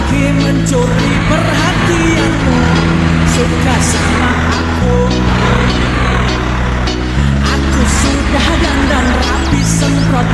lagi mencuri perhatianmu. Suka sama aku sudah dandan rapi semprot